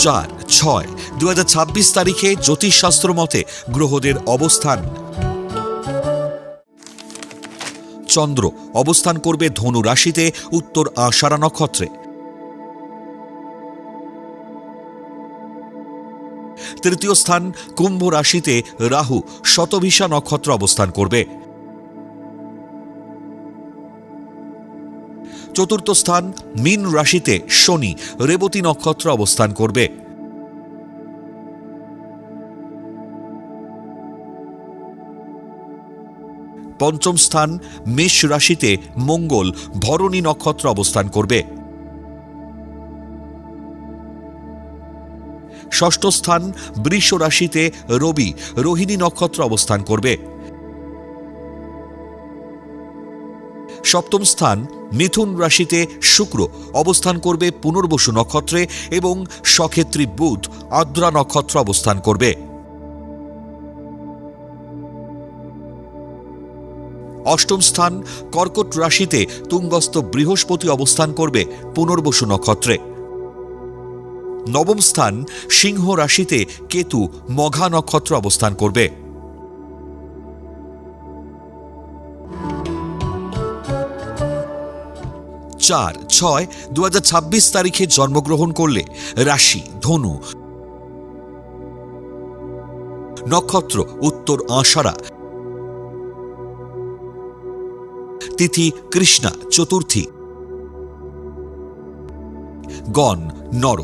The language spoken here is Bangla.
4/6/2026 তারিখে জ্যোতিষশাস্ত্র মতে গ্রহদের অবস্থান। চন্দ্র অবস্থান করবে ধনু রাশিতে উত্তর আষাঢ়া নক্ষত্রে। তৃতীয় স্থান কুম্ভ রাশিতে রাহু শতভিষা নক্ষত্র অবস্থান করবে। চতুর্থ স্থান মীন রাশিতে শনি রেবতী নক্ষত্র অবস্থান করবে। পঞ্চম স্থান মেষ রাশিতে মঙ্গল ভরণী নক্ষত্র অবস্থান করবে। ষষ্ঠ স্থান বৃষ রাশিতে রবি রোহিণী নক্ষত্র অবস্থান করবে। সপ্তম স্থান মিথুন রাশিতে শুক্র অবস্থান করবে পুনর্বসু নক্ষত্রে এবং সক্ষেত্রী বুধ আদ্রা নক্ষত্র অবস্থান করবে। অষ্টম স্থান কর্কট রাশিতে তুঙ্গস্থ বৃহস্পতি অবস্থান করবে পুনর্বসু নক্ষত্রে। নবম স্থান সিংহ রাশিতে কেতু মঘা নক্ষত্র অবস্থান করবে। 4/6/2026 তারিখে জন্মগ্রহণ করলে রাশি ধনু, নক্ষত্র উত্তর আষাঢ়া, তিথি কৃষ্ণা চতুর্থী, গণ নর।